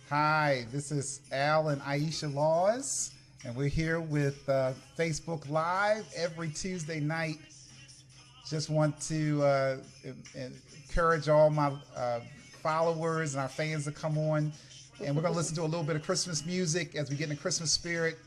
Hi, this is Al and Aisha Laws, and we're here with Facebook Live every Tuesday night. Just want to encourage all my followers and our fans to come on, and we're going to listen to a little bit of Christmas music as we get in the Christmas spirit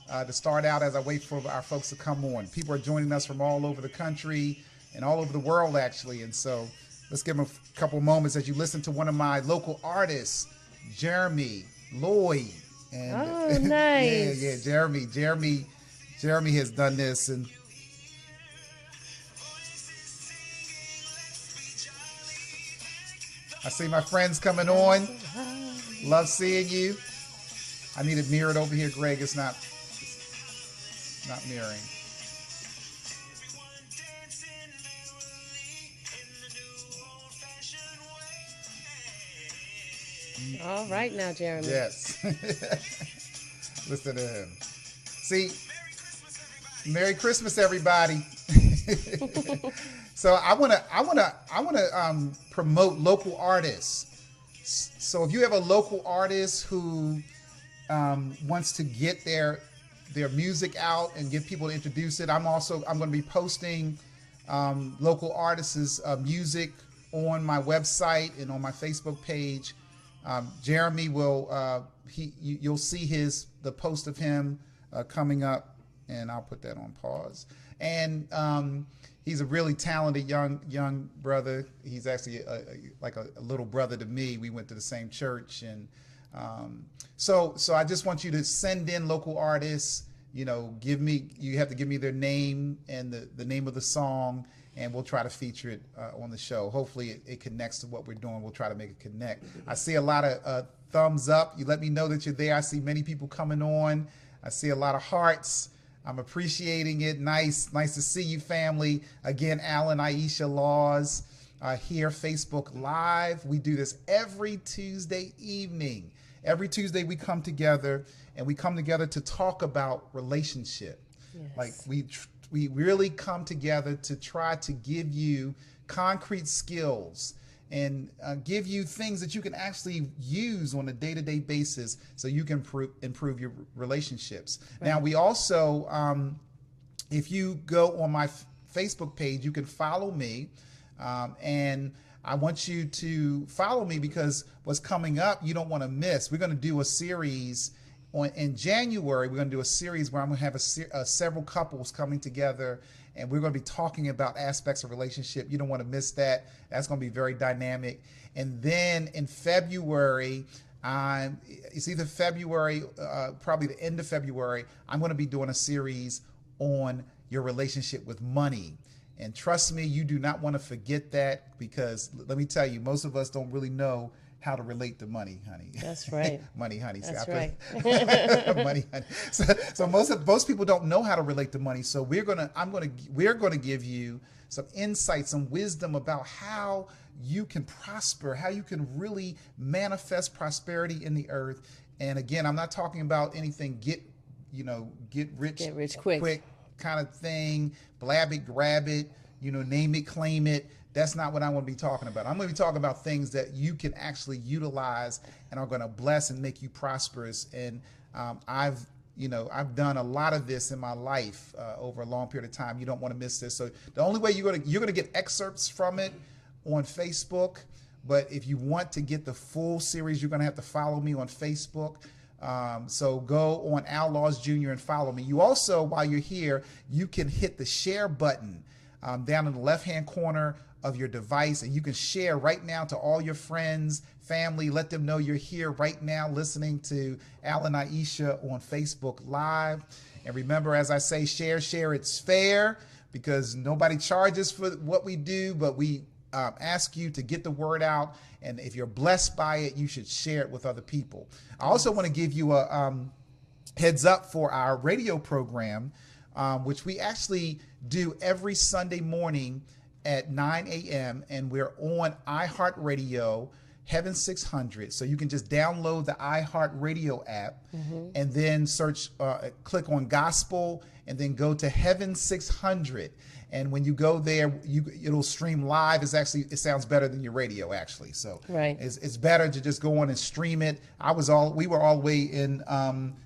to start out as I wait for our folks to come on. People are joining us from all over the country and all over the world, actually, and so let's give them a couple moments as you listen to one of my local artists, Jeremy Lloyd. And oh, nice. yeah, Jeremy has done this, and I see my friends coming on. Love seeing you. I need it mirrored over here, Greg. It's not mirroring. All right now, Jeremy. Yes. Listen to him. See, Merry Christmas, everybody. So I wanna promote local artists. So if you have a local artist who wants to get their music out and get people to introduce it, I'm going to be posting local artists' music on my website and on my Facebook page. Jeremy will you'll see the post of him coming up, and I'll put that on pause. And he's a really talented young brother. He's actually like a little brother to me. We went to the same church, and so I just want you to send in local artists. You have to give me their name and the name of the song, and we'll try to feature it on the show. Hopefully it connects to what we're doing. We'll try to make it connect. I see a lot of thumbs up. You let me know that you're there. I see many people coming on. I see a lot of hearts. I'm appreciating it. Nice to see you, family. Again, Alan, Aisha Laws here, Facebook Live. We do this every Tuesday evening. Every Tuesday we come together, and we come together to talk about relationship. Yes. Like we really come together to try to give you concrete skills and give you things that you can actually use on a day-to-day basis so you can improve your relationships. Right. Now, we also, if you go on my Facebook page, you can follow me, and I want you to follow me because what's coming up you don't want to miss. We're going to do a series in January. We're going to do a series where I'm going to have several couples coming together, and we're going to be talking about aspects of relationship. You don't want to miss that. That's going to be very dynamic. And then in February, it's either February, probably the end of February, I'm going to be doing a series on your relationship with money. And trust me, you do not want to forget that, because let me tell you, most of us don't really know how to relate to money, honey. That's right. Money, honey. That's right. Money, honey. So most people don't know how to relate to money. So we're gonna give you some insight, some wisdom about how you can prosper, how you can really manifest prosperity in the earth. And again, I'm not talking about anything get rich quick kind of thing, blab it, grab it, name it, claim it. That's not what I want to be talking about. I'm going to be talking about things that you can actually utilize and are going to bless and make you prosperous. And I've done a lot of this in my life over a long period of time. You don't want to miss this. So the only way you're going to get excerpts from it on Facebook. But if you want to get the full series, you're going to have to follow me on Facebook. So go on Al Laws Jr. and follow me. You also, while you're here, you can hit the share button down in the left-hand corner of your device, and you can share right now to all your friends, family. Let them know you're here right now listening to Al and Aisha on Facebook Live. And remember, as I say, share, it's fair, because nobody charges for what we do, but we ask you to get the word out. And if you're blessed by it, you should share it with other people. I also want to give you a heads up for our radio program, which we actually do every Sunday morning at 9 a.m. and we're on iHeartRadio, Heaven 600. So you can just download the iHeartRadio app and then click on gospel and then go to Heaven 600. And when you go there, it'll stream live. It sounds better than your radio actually. So right. it's better to just go on and stream it. We were all the way in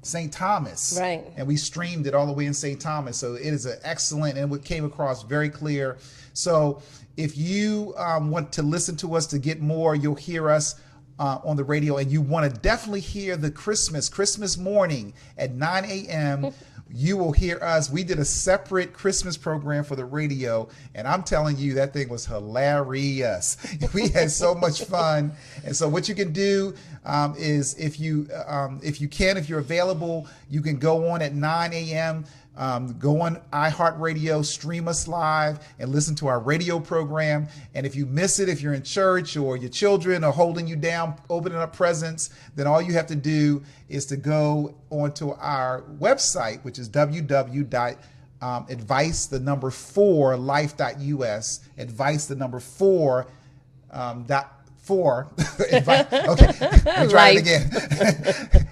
St. Thomas, right, and we streamed it all the way in St. Thomas. So it is an excellent, and it came across very clear. So if you want to listen to us to get more, you'll hear us on the radio, and you want to definitely hear the Christmas morning at 9 a.m. You will hear us. We did a separate Christmas program for the radio, and I'm telling you, that thing was hilarious. We had so much fun. And so what you can do is if you're available, you can go on at 9 a.m., go on iHeartRadio, stream us live, and listen to our radio program. And if you miss it, if you're in church or your children are holding you down, opening up presents, then all you have to do is to go onto our website, which is www.advice4life.us. Advice4. Okay, let me try it again.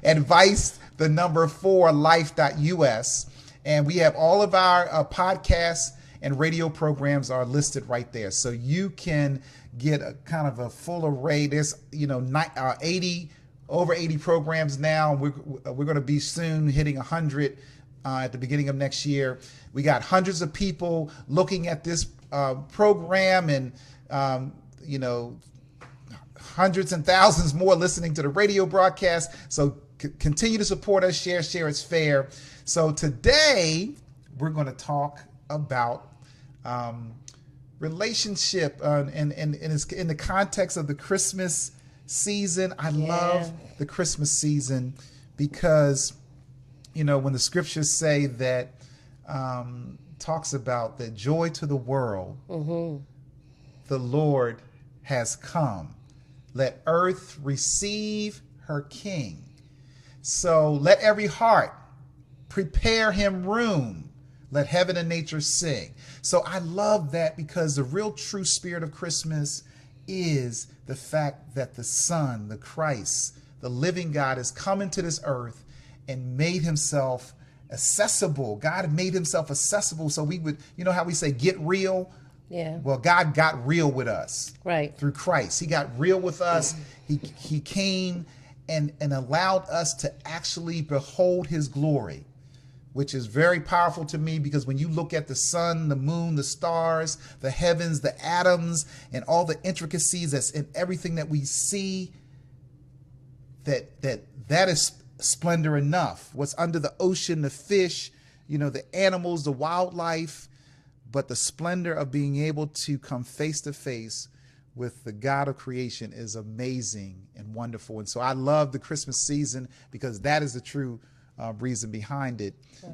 Advice4life.us. And we have all of our podcasts and radio programs are listed right there. So you can get a kind of a full array. There's, over 80 programs now. We're going to be soon hitting 100 at the beginning of next year. We got hundreds of people looking at this program, and, hundreds and thousands more listening to the radio broadcast. So continue to support us, share, it's fair. So today we're going to talk about relationship, and it's in the context of the Christmas season. I love the Christmas season because, when the scriptures say that, talks about the joy to the world, the Lord has come. Let earth receive her King. So let every heart prepare him room. Let heaven and nature sing. So I love that because the real true spirit of Christmas is the fact that the Son, the Christ, the living God, has come into this earth and made himself accessible. God made himself accessible so we would, how we say, get real. Yeah. Well, God got real with us. Right. Through Christ. He got real with us. He came and allowed us to actually behold his glory, which is very powerful to me because when you look at the sun, the moon, the stars, the heavens, the atoms, and all the intricacies that's in everything that we see, that is splendor enough. What's under the ocean, the fish, the animals, the wildlife, but the splendor of being able to come face to face with the God of creation is amazing and wonderful. And so I love the Christmas season because that is the true reason behind it. Right.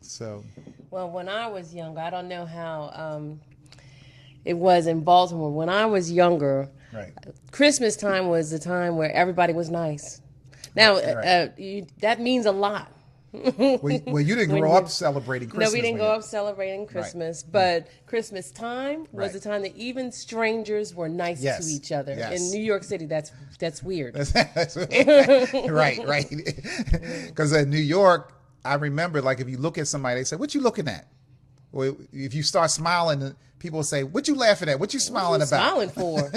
So, well, when I was younger, I don't know how it was in Baltimore. When I was younger, right, Christmas time was the time where everybody was nice. Now, right. That means a lot. Well, you didn't grow up celebrating Christmas. No, we didn't grow up celebrating Christmas, right. But Christmas time was the time that even strangers were nice to each other. Yes. In New York City, that's weird. Right. Because in New York, I remember, like, if you look at somebody, they say, "What you looking at?" Or if you start smiling, people say, "What you laughing at? What you smiling about?" Smiling for?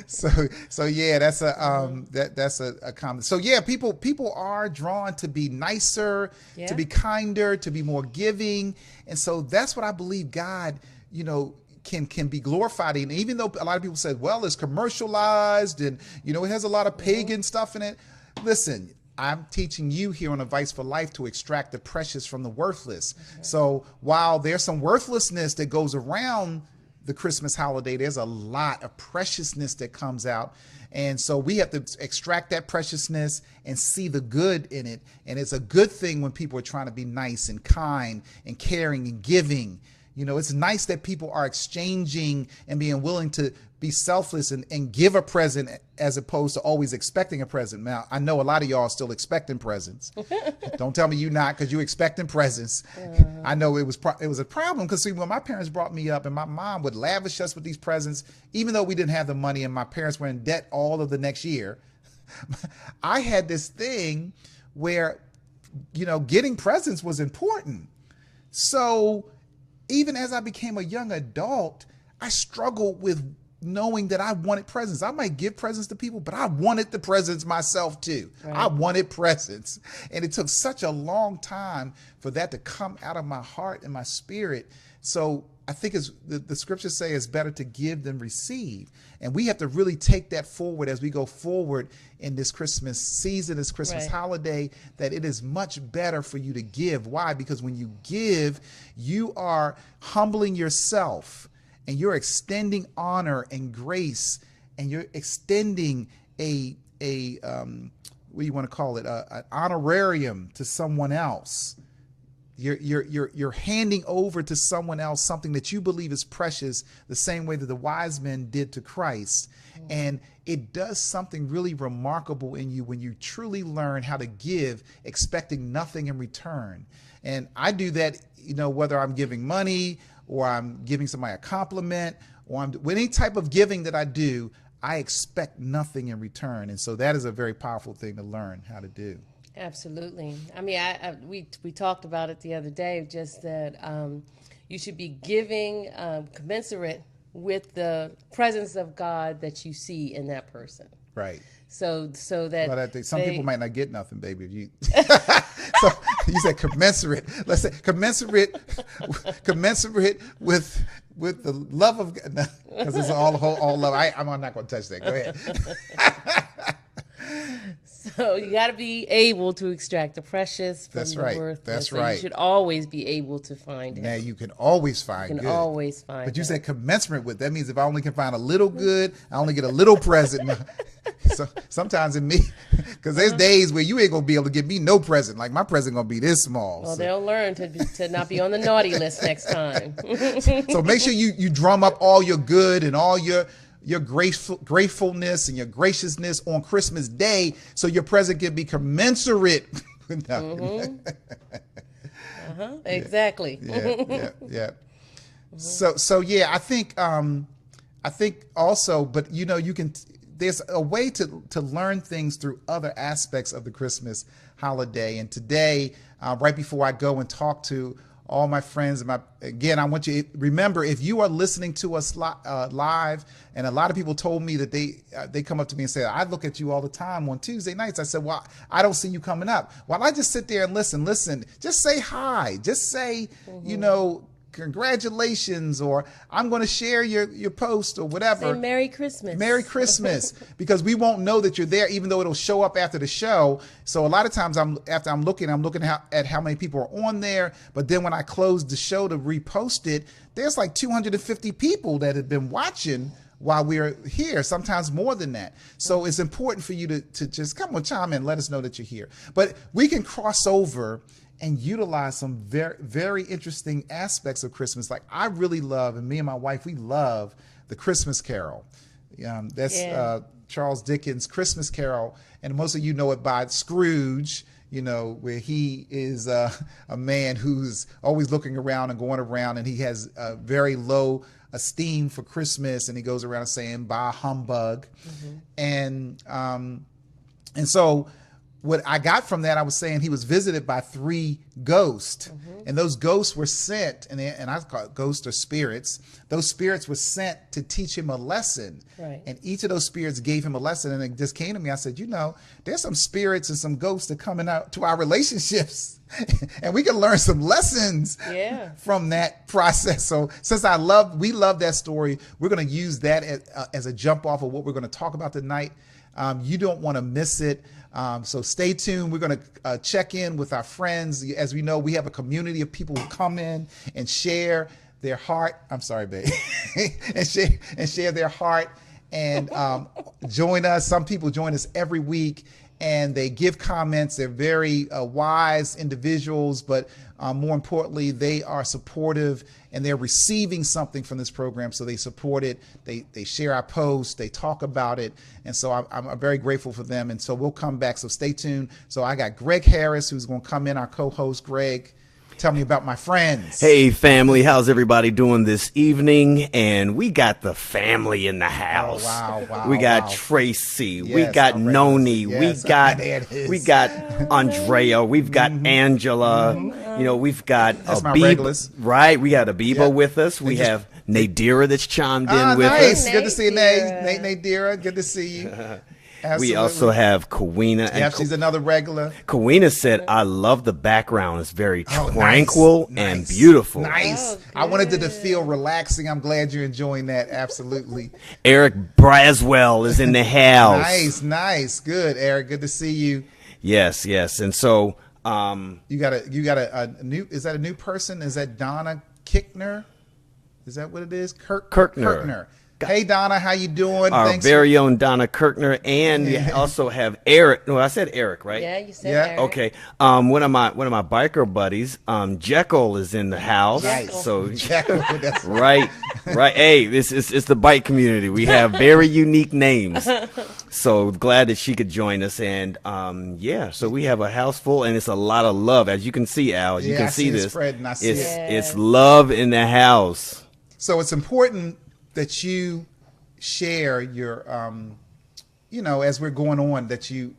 So yeah, that's a comment. So yeah, people are drawn to be nicer, to be kinder, to be more giving, and so that's what I believe God, can be glorified in. Even though a lot of people say, well, it's commercialized and it has a lot of pagan stuff in it. Listen, I'm teaching you here on Advice for Life to extract the precious from the worthless. Okay. So while there's some worthlessness that goes around the Christmas holiday, there's a lot of preciousness that comes out. And so we have to extract that preciousness and see the good in it. And it's a good thing when people are trying to be nice and kind and caring and giving. It's nice that people are exchanging and being willing to be selfless and give a present as opposed to always expecting a present. Now, I know a lot of y'all are still expecting presents. Don't tell me you not, because you expecting presents. I know it was a problem because, see, when my parents brought me up and my mom would lavish us with these presents, even though we didn't have the money and my parents were in debt all of the next year, I had this thing where, getting presents was important. So even as I became a young adult, I struggled with knowing that I wanted presents. I might give presents to people, but I wanted the presents myself too. Right. I wanted presents. And it took such a long time for that to come out of my heart and my spirit. So I think the scriptures say it's better to give than receive. And we have to really take that forward as we go forward in this Christmas season, this Christmas holiday, that it is much better for you to give. Why? Because when you give, you are humbling yourself and you're extending honor and grace, and you're extending what do you want to call it? An honorarium to someone else. You're handing over to someone else something that you believe is precious, the same way that the wise men did to Christ. And it does something really remarkable in you when you truly learn how to give, expecting nothing in return. And I do that, whether I'm giving money or I'm giving somebody a compliment, or with any type of giving that I do, I expect nothing in return. And so that is a very powerful thing to learn how to do. Absolutely. I mean, we talked about it the other day, just that you should be giving commensurate with the presence of God that you see in that person. Right. So that I think some people might not get nothing, baby. If you so you said commensurate. Let's say commensurate with the love of God, because it's all love. I'm not going to touch that. Go ahead. So you got to be able to extract the precious from the worthless. That's so right. You should always be able to find it. Now you can always find good. Always find. But you said commensurate with. That means if I only can find a little good, I only get a little present. So sometimes in me, because there's days where you ain't gonna be able to give me no present. Like my present gonna be this small. Well, they'll learn to not be on the naughty list next time. So make sure you drum up all your good and all your gratefulness and your graciousness on Christmas Day, so your present can be commensurate. Exactly. Yeah. So yeah, I think also, but you can. There's a way to learn things through other aspects of the Christmas holiday. And today, right before I go and talk to all my friends, I want you to remember, if you are listening to us live, and a lot of people told me that they come up to me and say, I look at you all the time on Tuesday nights. I said, well, I don't see you coming up. Well, I just sit there and listen, just say hi, just say, congratulations, or I'm going to share your post or whatever. Say Merry Christmas. Merry Christmas, because we won't know that you're there, even though it'll show up after the show. So a lot of times after I'm looking at how many people are on there. But then when I close the show to repost it, there's like 250 people that have been watching while we're here, sometimes more than that. So it's important for you to just come on, chime in, let us know that you're here. But we can cross over and utilize some very, very interesting aspects of Christmas. Like I really love, and me and my wife, we love the Christmas Carol. That's Charles Dickens' Christmas Carol. And most of you know it by Scrooge, where he is a man who's always looking around and going around, and he has a very low esteem for Christmas, and he goes around saying, bah humbug. And so what I got from that, I was saying he was visited by 3 ghosts, and those ghosts were sent, and I call it ghosts or spirits. Those spirits were sent to teach him a lesson. Right. And each of those spirits gave him a lesson. And it just came to me. I said, there's some spirits and some ghosts that coming out to our relationships, and we can learn some lessons from that process. So since we love that story, we're going to use that as a jump off of what we're going to talk about tonight. You don't want to miss it. So stay tuned. We're going to check in with our friends. As we know, we have a community of people who come in and share their heart. I'm sorry, babe. and share their heart and join us. Some people join us every week, and they give comments. They're very wise individuals, but more importantly, they are supportive, and they're receiving something from this program, so they support it. They share our posts, they talk about it, and so I'm very grateful for them. And so we'll come back, so stay tuned. So I got Greg Harris, who's going to come in, our co-host. Greg. Tell me about my friends. Hey, family. How's everybody doing this evening? And we got the family in the house. Oh, wow. We got Tracy. Yes, we got our Noni. regulars. Yes. We got Andrea. We've got Angela. You know, we've got That's my regulars. Right. We got Abiba Yep. with us. We have Nadira that's chimed in with nice. us. Good to see you, Nate. Nadira. Good to see you. Absolutely. We also have Kawena. Yeah, she's another regular. Kawena said, I love the background. It's very Oh, tranquil nice. and beautiful. Nice. Oh, I wanted it to feel relaxing. I'm glad you're enjoying that. Absolutely. Eric Braswell is in the house. Nice. Good, Eric. Good to see you. Yes. And so You got a new, is that a new person? Is that Donna Kickner? Is that what it is? Kirkner. Hey, Donna, how you doing? our Thanks very own Donna Kirkner, and we also have Eric. No, I said Eric, right? Yeah, you said Yeah. Eric. Okay. One of my biker buddies, Jekyll, is in the house. Nice. So That's right. Hey, it's the bike community. We have very unique names. So glad that she could join us, and so we have a house full, and it's a lot of love, as you can see, Al. You Yeah, can I see see it this. spreading. I see it's it. it's love in the house. So it's important that you share your, as we're going on, that you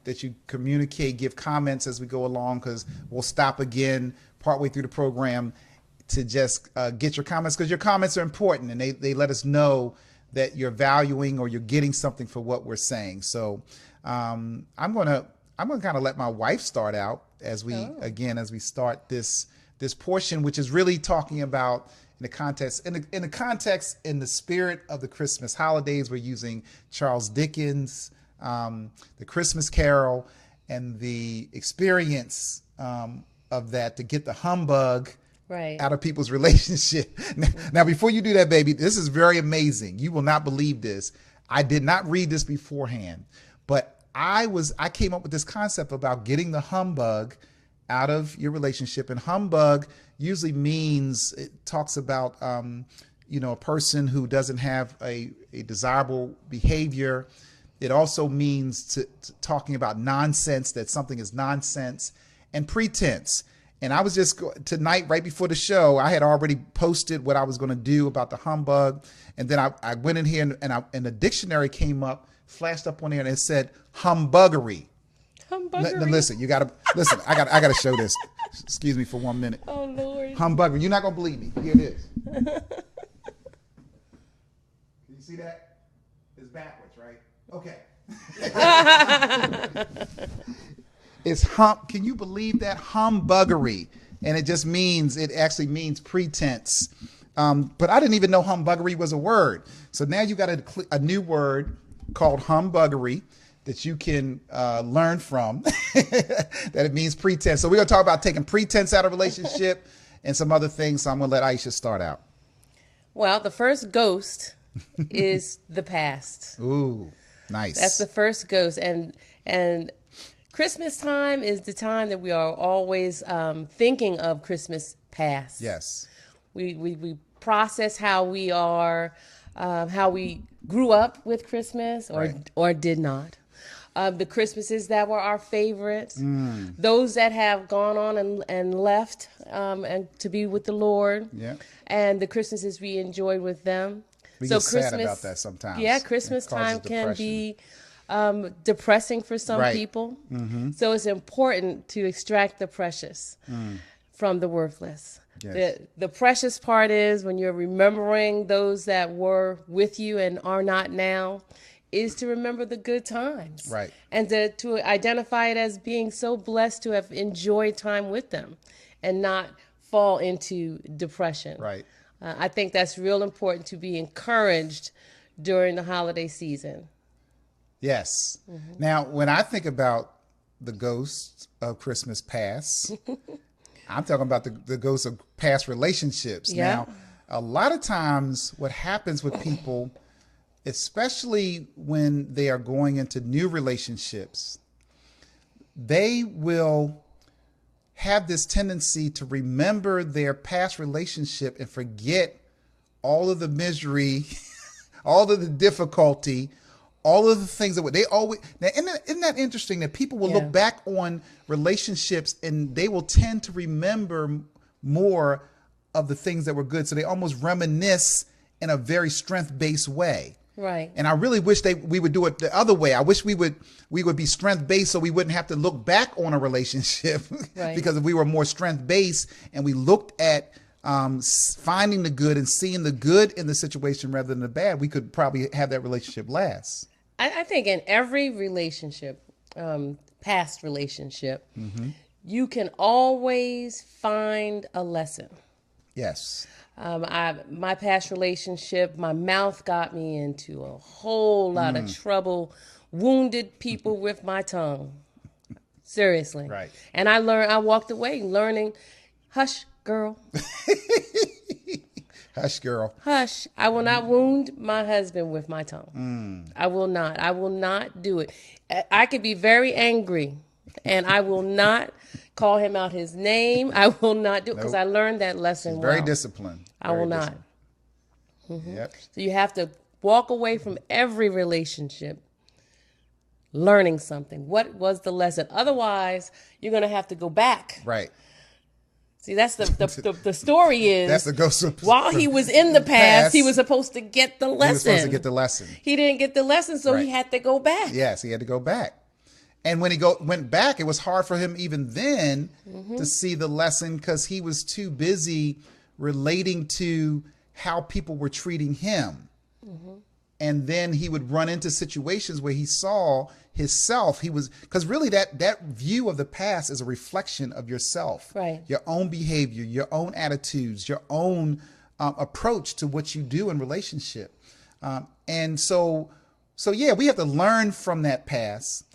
communicate, give comments as we go along, because we'll stop again partway through the program to just get your comments, because your comments are important, and they let us know that you're valuing or you're getting something for what we're saying. So I'm gonna kind of let my wife start out as we start this portion, which is really talking about in the spirit of the Christmas holidays. We're using Charles Dickens, the Christmas Carol, and the experience of that to get the humbug out of people's relationship. Now, before you do that, baby, this is very amazing. You will not believe this. I did not read this beforehand, but I came up with this concept about getting the humbug out of your relationship. And humbug usually means, it talks about a person who doesn't have a desirable behavior. It also means to talking about nonsense, that something is nonsense, and pretense. And I was just tonight, right before the show, I had already posted what I was going to do about the humbug, and then I went in here and the dictionary came up, flashed up on there, and it said humbuggery. Humbuggery. Listen, you gotta listen. I gotta show this. Excuse me for 1 minute. Oh Lord. Humbuggery. You're not gonna believe me. Here it is. Can you see that? It's backwards, right? Okay. Can you believe that? Humbuggery. And it actually means pretense. But I didn't even know humbuggery was a word. So now you got a new word called humbuggery that you can learn from, that it means pretense. So we're going to talk about taking pretense out of relationship and some other things. So I'm going to let Aisha start out. Well, the first ghost is the past. Ooh, nice. That's the first ghost. And Christmas time is the time that we are always thinking of Christmas past. Yes. We process how we are, how we grew up with Christmas or did not. The Christmases that were our favorites, those that have gone on and left and to be with the Lord, and the Christmases we enjoyed with them. We get sad about that sometimes. Yeah, Christmas time can be depressing for some people. Mm-hmm. So it's important to extract the precious from the worthless. Yes. The precious part is when you're remembering those that were with you and are not now, is to remember the good times. Right. And to identify it as being so blessed to have enjoyed time with them and not fall into depression. Right. I think that's real important, to be encouraged during the holiday season. Yes. Mm-hmm. Now, when I think about the ghosts of Christmas past, I'm talking about the ghosts of past relationships. Yeah. Now, a lot of times what happens with people, especially when they are going into new relationships, they will have this tendency to remember their past relationship and forget all of the misery, all of the difficulty, all of the things that they always. Now, isn't that interesting that people will look back on relationships and they will tend to remember more of the things that were good. So they almost reminisce in a very strength-based way. Right. And I really wish we would do it the other way. I wish we would be strength-based so we wouldn't have to look back on a relationship. Right. Because if we were more strength-based and we looked at finding the good and seeing the good in the situation rather than the bad, we could probably have that relationship last. I think in every relationship, past relationship, you can always find a lesson. Yes. My past relationship, my mouth got me into a whole lot of trouble, wounded people with my tongue. Seriously. Right. And I walked away learning, hush, girl. Hush, girl. Hush. I will not wound my husband with my tongue. I will not. I will not do it. I could be very angry, and I will not call him out his name. I will not do it because I learned that lesson. Very disciplined. I will not. Yep. So you have to walk away from every relationship learning something. What was the lesson? Otherwise, you're going to have to go back. Right. See, that's the story is That's the ghost of, while he was in the past, he was supposed to get the lesson. He was supposed to get the lesson. He didn't get the lesson, so he Right. had to go back. Yes, he had to go back. And when he went back, it was hard for him even then to see the lesson because he was too busy relating to how people were treating him. And then he would run into situations where he saw himself. Because really that view of the past is a reflection of yourself, Right. your own behavior, your own attitudes, your own approach to what you do in relationship. And so yeah, we have to learn from that past.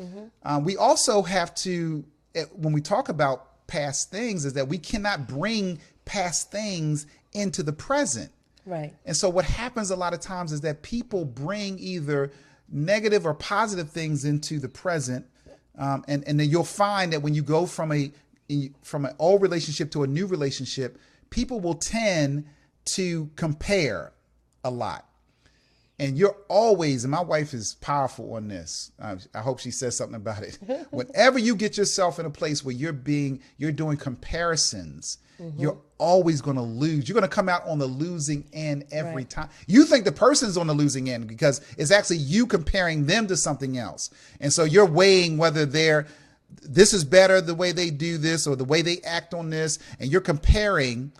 We also have to, when we talk about past things, is that we cannot bring past things into the present. Right. And so what happens a lot of times is that people bring either negative or positive things into the present. And then you'll find that when you go from an old relationship to a new relationship, people will tend to compare a lot. And you're always, and my wife is powerful on this. I hope she says something about it. Whenever you get yourself in a place where you're doing comparisons, you're always going to lose. You're going to come out on the losing end every time. You think the person's on the losing end because it's actually you comparing them to something else. And so you're weighing whether this is better the way they do this or the way they act on this. And you're comparing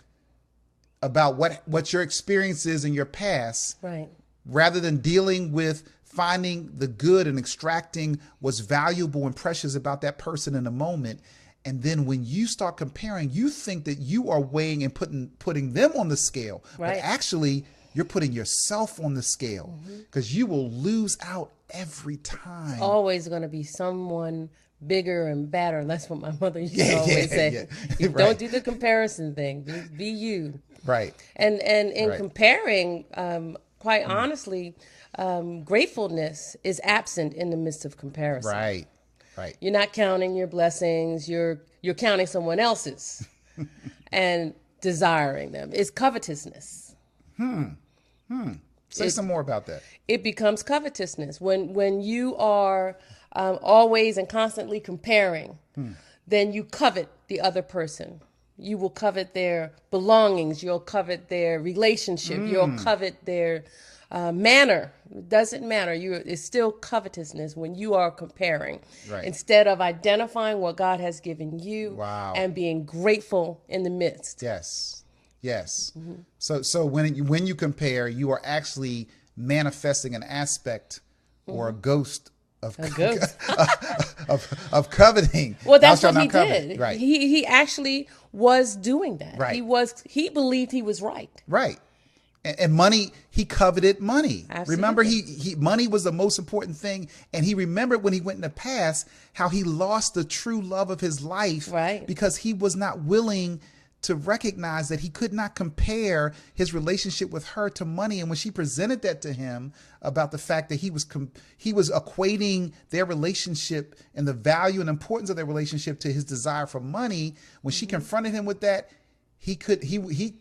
about what your experience is in your past. Right. Rather than dealing with finding the good and extracting what's valuable and precious about that person in a moment. And then when you start comparing, you think that you are weighing and putting them on the scale. Right. But actually, you're putting yourself on the scale because you will lose out every time. Always going to be someone bigger and better. That's what my mother used to always say. You Right. Don't do the comparison thing. Be you. Right. And in Right. comparing, quite honestly, gratefulness is absent in the midst of comparison. Right. Right. You're not counting your blessings. You're counting someone else's and desiring them. It's covetousness. Say some more about that. It becomes covetousness when you are always and constantly comparing. Then you covet the other person. You will covet their belongings. You'll covet their relationship. You'll covet their manner. It doesn't matter. It's still covetousness when you are comparing. Right. Instead of identifying what God has given you and being grateful in the midst. Yes. Yes. So when you compare, you are actually manifesting an aspect or a ghost of of coveting. Well, that's Thou shalt what he not covet. did. Right. He actually was doing that. Right. He believed he was right. Right. And money, he coveted money. Absolutely. Remember, he money was the most important thing. And he remembered when he went in the past, how he lost the true love of his life. Right. Because he was not willing to recognize that he could not compare his relationship with her to money. And when she presented that to him about the fact that he was equating their relationship and the value and importance of their relationship to his desire for money, when she confronted him with that, he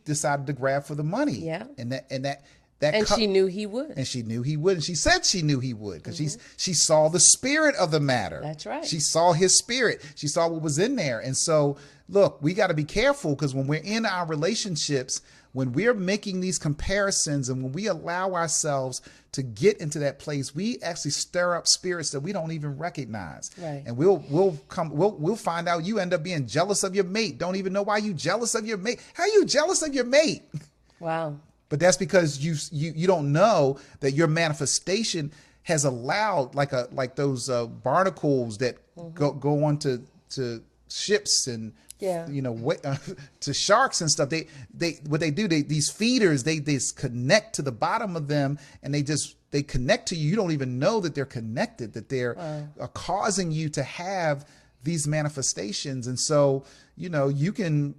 decided to grab for the money. Yeah. And She knew he would. And she knew he would. And she said she knew he would because she saw the spirit of the matter. That's right. She saw his spirit. She saw what was in there. And so look, we got to be careful, because when we're in our relationships, when we're making these comparisons and when we allow ourselves to get into that place, we actually stir up spirits that we don't even recognize. Right. And we'll find out you end up being jealous of your mate. Don't even know why you jealous of your mate. How are you jealous of your mate? Wow. But that's because you don't know that your manifestation has allowed, like those barnacles that go on to ships and to sharks and stuff. These feeders, they connect to the bottom of them, and they connect to you. You don't even know that they're connected, that they're causing you to have these manifestations. And so, you can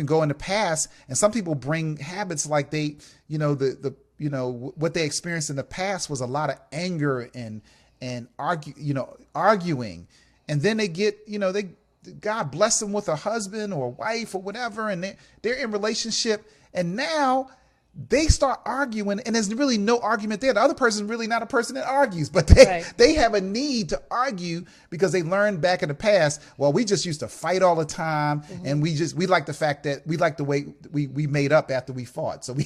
go in the past, and some people bring habits like what they experienced in the past was a lot of anger and arguing. And then they get, God bless them with a husband or a wife or whatever, and they're in relationship, and now they start arguing, and there's really no argument there. The other person's really not a person that argues, but they have a need to argue because they learned back in the past, well, we just used to fight all the time, and we like the fact that we like the way we made up after we fought. So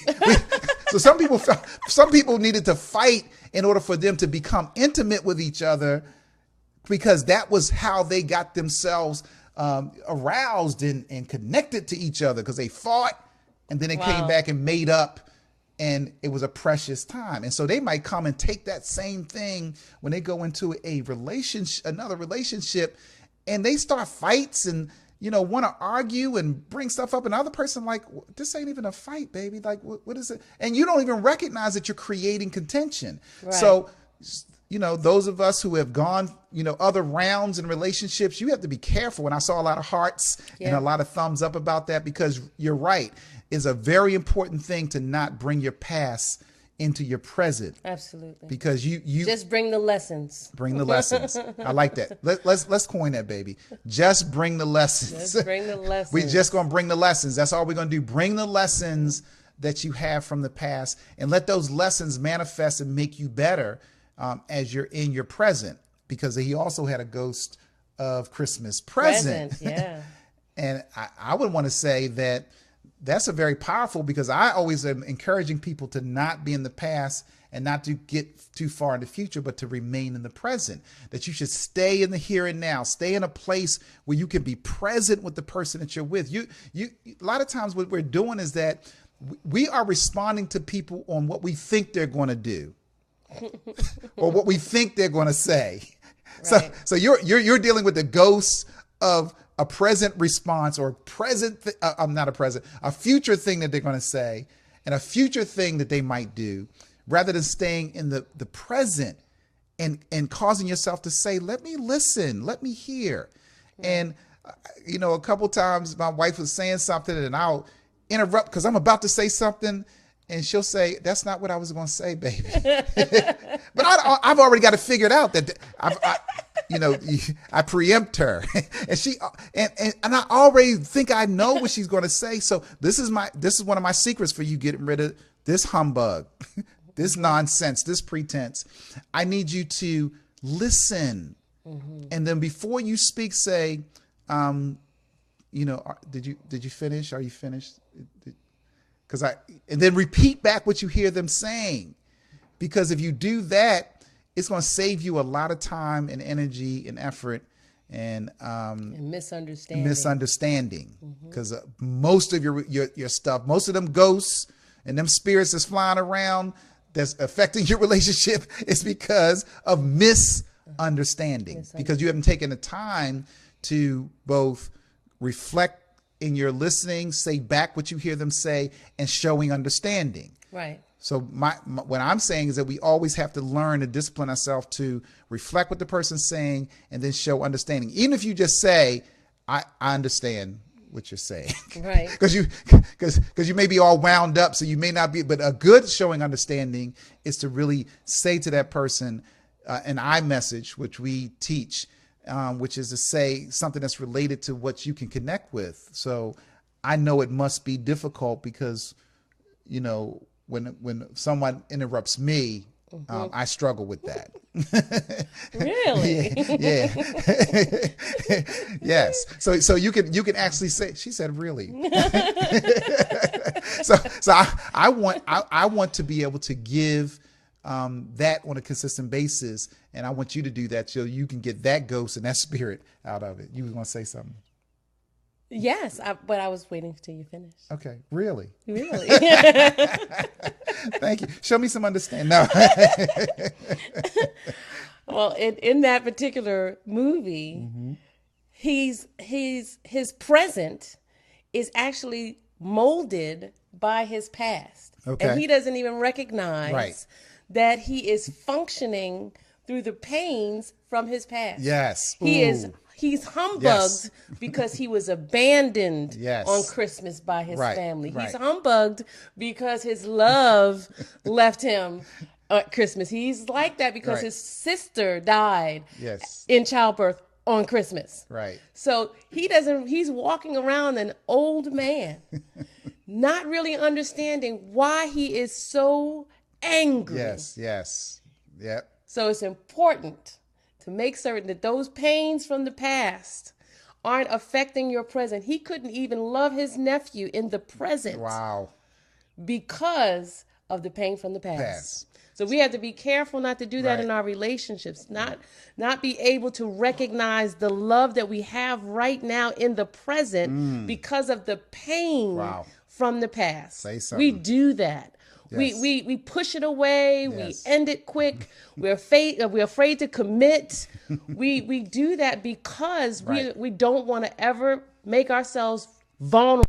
so some people needed to fight in order for them to become intimate with each other, because that was how they got themselves aroused and connected to each other, because they fought and then they came back and made up, and it was a precious time. And so they might come and take that same thing when they go into another relationship, and they start fights and want to argue and bring stuff up, and the other person like, this ain't even a fight, baby. Like, what is it? And you don't even recognize that you're creating contention. Right. So those of us who have gone, other rounds in relationships, you have to be careful. And I saw a lot of hearts and a lot of thumbs up about that, because you're right. It's a very important thing to not bring your past into your present. Absolutely. Because you just bring the lessons. Bring the lessons. I like that. Let's coin that, baby. Just bring the lessons. Just bring the lessons. We're just going to bring the lessons. That's all we're going to do. Bring the lessons that you have from the past, and let those lessons manifest and make you better as you're in your present, because he also had a ghost of Christmas present. Yeah. And I would want to say that's a very powerful, because I always am encouraging people to not be in the past and not to get too far in the future, but to remain in the present, that you should stay in the here and now, stay in a place where you can be present with the person that you're with. You a lot of times what we're doing is that we are responding to people on what we think they're going to do or what we think they're going to say. Right. So you're dealing with the ghosts of a present response, or a future thing that they're going to say, and a future thing that they might do, rather than staying in the present and causing yourself to say, let me listen, let me hear. Right. And, a couple times my wife was saying something, and I'll interrupt because I'm about to say something, and she'll say, that's not what I was going to say, baby. But I've already got to figure it out that I preempt her, and she and I already think I know what she's going to say. So this is one of my secrets for you getting rid of this humbug, this nonsense, this pretense. I need you to listen, and then before you speak, say, did you finish? Are you finished? And then repeat back what you hear them saying, because if you do that, it's going to save you a lot of time and energy and effort and misunderstanding. Because most of your stuff, most of them ghosts and them spirits that's flying around that's affecting your relationship is because of misunderstanding. Because you haven't taken the time to both reflect in your listening, say back what you hear them say, and showing understanding. Right. So what I'm saying is that we always have to learn to discipline ourselves to reflect what the person's saying and then show understanding. Even if you just say, I understand what you're saying. Right. Because you may be all wound up, so you may not be, but a good showing understanding is to really say to that person an I message, which we teach, which is to say something that's related to what you can connect with. So I know it must be difficult because, when someone interrupts me, I struggle with that. Really? Yeah. Yes. So you can actually say, she said, really. So I want to be able to give that on a consistent basis, and I want you to do that so you can get that ghost and that spirit out of it. You were going to say something. Yes, but I was waiting till you finished. Okay. Really? Really? Thank you. Show me some understanding. No. Well, in that particular movie, his present is actually molded by his past. Okay. And he doesn't even recognize Right. that he is functioning through the pains from his past. Yes. He's humbugged Yes. because he was abandoned Yes. on Christmas by his Right, family. He's right. humbugged because his love left him at Christmas. He's like that because Right. his sister died Yes. in childbirth on Christmas. Right. So he's walking around an old man, not really understanding why he is so angry. Yes. Yes. Yep. So it's important to make certain that those pains from the past aren't affecting your present. He couldn't even love his nephew in the present Wow. because of the pain from the past. Past. So we have to be careful not to do that Right. in our relationships, not be able to recognize the love that we have right now in the present because of the pain Wow. from the past. Say We something. do that. Yes. We push it away. Yes. We end it quick. We're afraid to commit. we do that because Right. we don't want to ever make ourselves vulnerable.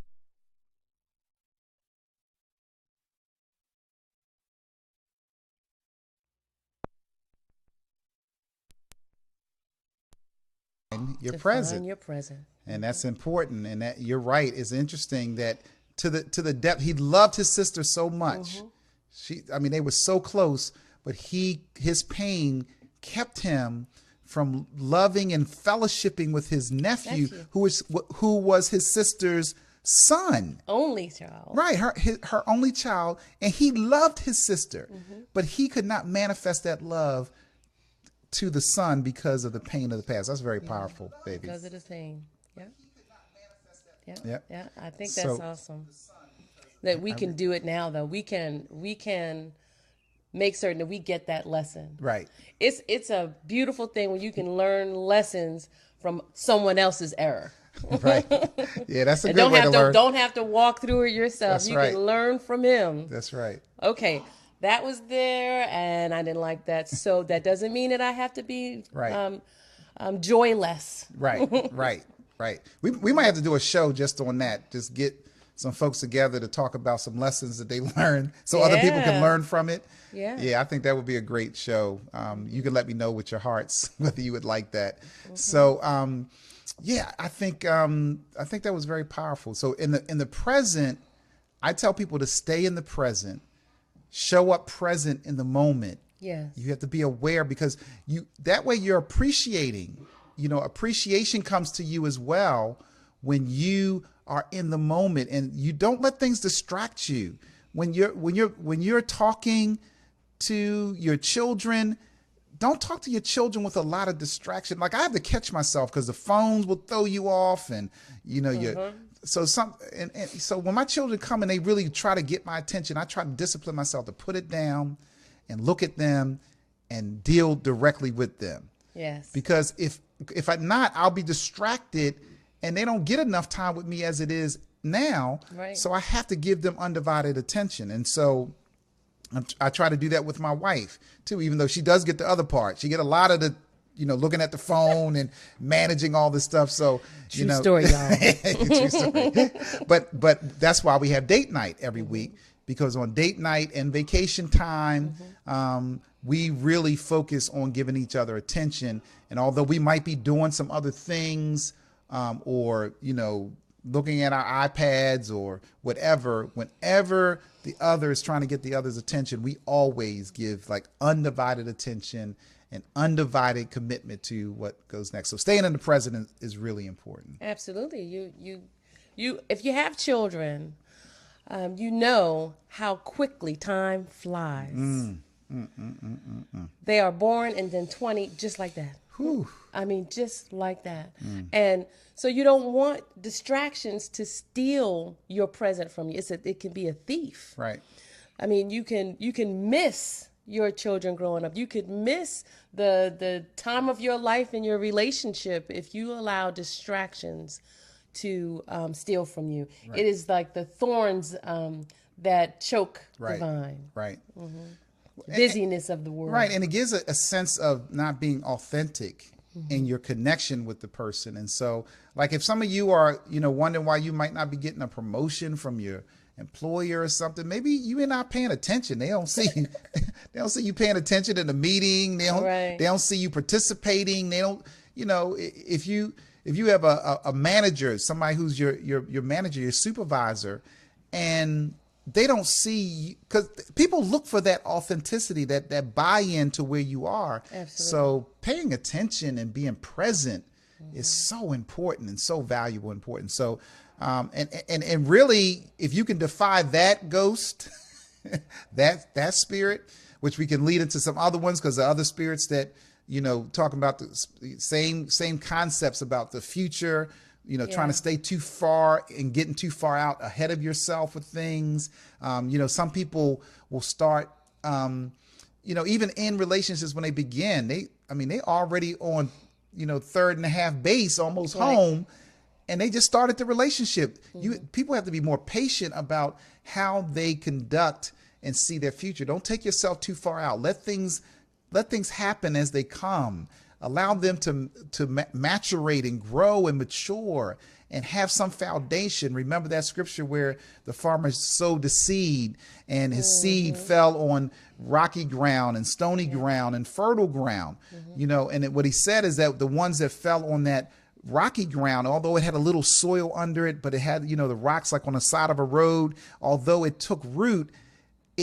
You're to present. find your present. And that's important. And that you're right. It's interesting that to the depth, he loved his sister so much. They were so close, but his pain kept him from loving and fellowshipping with his nephew. who was his sister's son. Only child. Right, her only child, and he loved his sister, but he could not manifest that love to the son because of the pain of the past. That's very powerful, baby. Because of the pain. Yeah. Yep. Yeah. I think that's awesome. That we can do it now, though. We can make certain that we get that lesson. Right. It's a beautiful thing when you can learn lessons from someone else's error. Right. Yeah, that's a And good way to learn. don't have to walk through it yourself. That's You right. can learn from him. That's right. Okay, that was there, and I didn't like that. So that doesn't mean that I have to be Right. joyless. Right. Right. We might have to do a show just on that. Just get some folks together to talk about some lessons that they learned so other people can Yeah. learn from it. Yeah. Yeah, I think that would be a great show. You can let me know with your hearts whether you would like that. So, yeah, I think that was very powerful. So in the present, I tell people to stay in the present, show up present in the moment. Yes. You have to be aware because that way you're appreciating. Appreciation comes to you as well when you are in the moment, and you don't let things distract you. When you're talking to your children, don't talk to your children with a lot of distraction. Like I have to catch myself because the phones will throw you off, and so when my children come and they really try to get my attention, I try to discipline myself to put it down and look at them and deal directly with them. Yes. Because if I'm not, I'll be distracted and they don't get enough time with me as it is now. Right. So I have to give them undivided attention. And so I try to do that with my wife too, even though she does get the other part. She get a lot of the, looking at the phone and managing all this stuff. So, True story, y'all. True story. But that's why we have date night every week, because on date night and vacation time, we really focus on giving each other attention. And although we might be doing some other things, or, looking at our iPads or whatever, whenever the other is trying to get the other's attention, we always give like undivided attention and undivided commitment to what goes next. So staying in the present is really important. Absolutely. You if you have children, you know how quickly time flies. They are born and then 20, just like that. Whew. I mean, just like that. And so you don't want distractions to steal your present from you. It can be a thief. Right. I mean, you can miss your children growing up. You could miss the time of your life and your relationship if you allow distractions to steal from you. Right. It is like the thorns that choke Right. the vine. Right. Busyness of the world. Right. And it gives a sense of not being authentic in your connection with the person. And so, like, if some of you are, wondering why you might not be getting a promotion from your employer or something, maybe you are not paying attention. They don't see they don't see you paying attention in the meeting. They don't see you participating. They don't, if you have a manager, somebody who's your manager, your supervisor, and they don't see, because people look for that authenticity, that buy-in to where you are. Absolutely. So paying attention and being present is so important and so valuable, important. So, and really, if you can defy that ghost, that spirit, which we can lead into some other ones, because the other spirits that, talking about the same concepts about the future, trying to stay too far and getting too far out ahead of yourself with things. Some people will start, even in relationships when they begin, they already on, third and a half base, almost home, and they just started the relationship. People have to be more patient about how they conduct and see their future. Don't take yourself too far out. Let things happen as they come. Allow them to maturate and grow and mature and have some foundation. Remember that scripture where the farmer sowed the seed and his seed fell on rocky ground and stony ground and fertile ground. And what he said is that the ones that fell on that rocky ground, although it had a little soil under it, but it had, the rocks like on the side of a road, although it took root,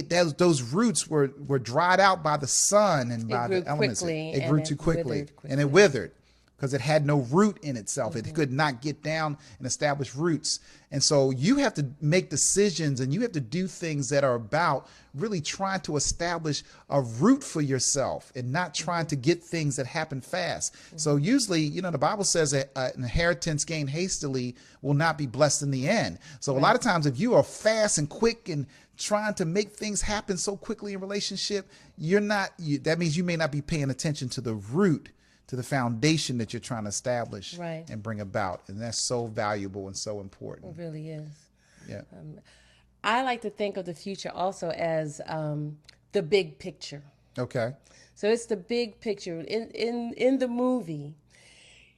those roots were dried out by the sun and by the elements. It grew too quickly and it withered because it had no root in itself. It could not get down and establish roots. And so you have to make decisions and you have to do things that are about really trying to establish a root for yourself and not trying to get things that happen fast. So usually, the Bible says that an inheritance gained hastily will not be blessed in the end. So a lot of times if you are fast and quick and trying to make things happen so quickly in relationship, that means you may not be paying attention to the root, to the foundation that you're trying to establish and bring about. And that's so valuable and so important. It really is. Yeah. I like to think of the future also as the big picture. Okay. So it's the big picture. In the movie,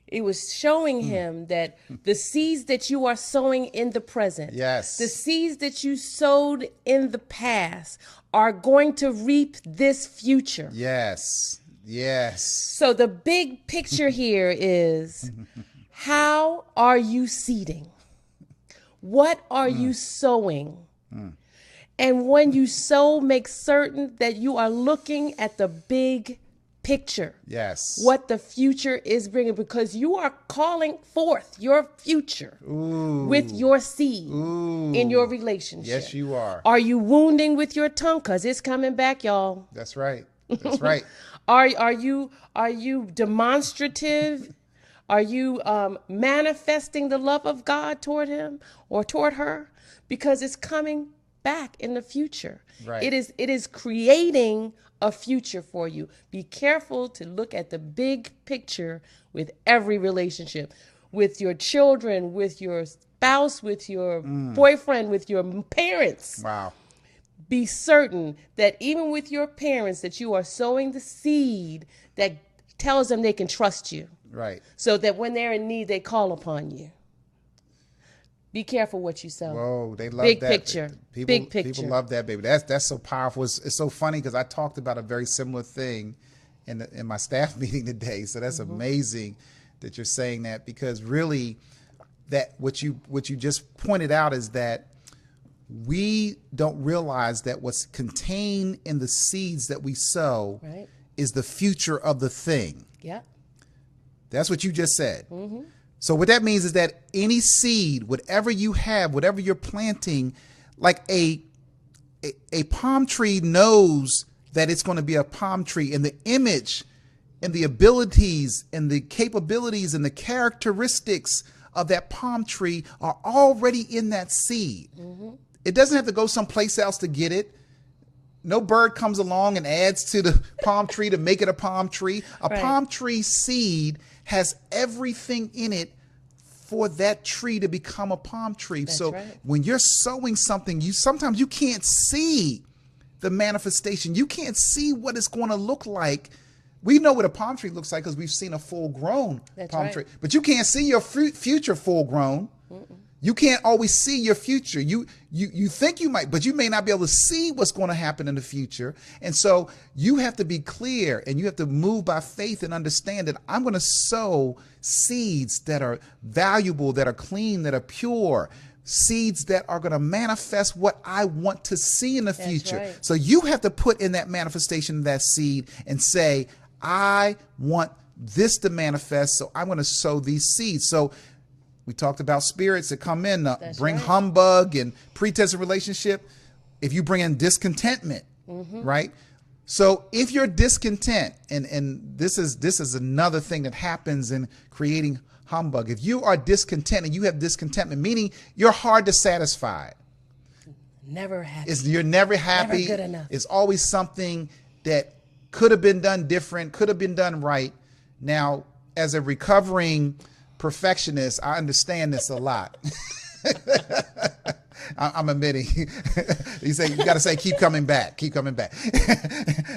it was showing him that the seeds that you are sowing in the present, the seeds that you sowed in the past are going to reap this future. Yes. So the big picture here is, how are you seeding? What are you sowing? And when you sow, make certain that you are looking at the big picture. Yes. What the future is bringing, because you are calling forth your future with your seed in your relationship. Yes, you are. Are you wounding with your tongue? Because it's coming back, y'all. That's right. That's right. Are you demonstrative? Are you manifesting the love of God toward him or toward her? Because it's coming back in the future. Right. It is creating a future for you. Be careful to look at the big picture with every relationship, with your children, with your spouse, with your boyfriend, with your parents. Wow. Be certain that even with your parents, that you are sowing the seed that tells them they can trust you. Right. So that when they're in need, they call upon you. Be careful what you sow. Whoa, they love big that. Picture. Big picture. People love that, baby. That's so powerful. It's so funny because I talked about a very similar thing in my staff meeting today. So that's amazing that you're saying that, because really, that what you just pointed out is that we don't realize that what's contained in the seeds that we sow is the future of the thing. Yeah. That's what you just said. So what that means is that any seed, whatever you have, whatever you're planting, like a palm tree knows that it's going to be a palm tree, and the image and the abilities and the capabilities and the characteristics of that palm tree are already in that seed. It doesn't have to go someplace else to get it. No bird comes along and adds to the palm tree to make it a palm tree. A palm tree seed has everything in it for that tree to become a palm tree. So when you're sowing something, sometimes you can't see the manifestation. You can't see what it's going to look like. We know what a palm tree looks like because we've seen a full-grown palm tree. But you can't see your future full-grown. You can't always see your future. You think you might, but you may not be able to see what's going to happen in the future. And so you have to be clear, and you have to move by faith and understand that I'm going to sow seeds that are valuable, that are clean, that are pure, seeds that are going to manifest what I want to see in the future. So you have to put in that manifestation of that seed and say, I want this to manifest, so I'm going to sow these seeds. So we talked about spirits that come in, bring humbug and pretense of relationship. If you bring in discontentment, right? So if you're discontent, and this is another thing that happens in creating humbug. If you are discontent and you have discontentment, meaning you're hard to satisfy. Never happy. You're never happy. Never good enough. It's always something that could have been done different, could have been done right. Now, as a recovering perfectionist, I understand this a lot. I'm admitting. You got to say, keep coming back, keep coming back.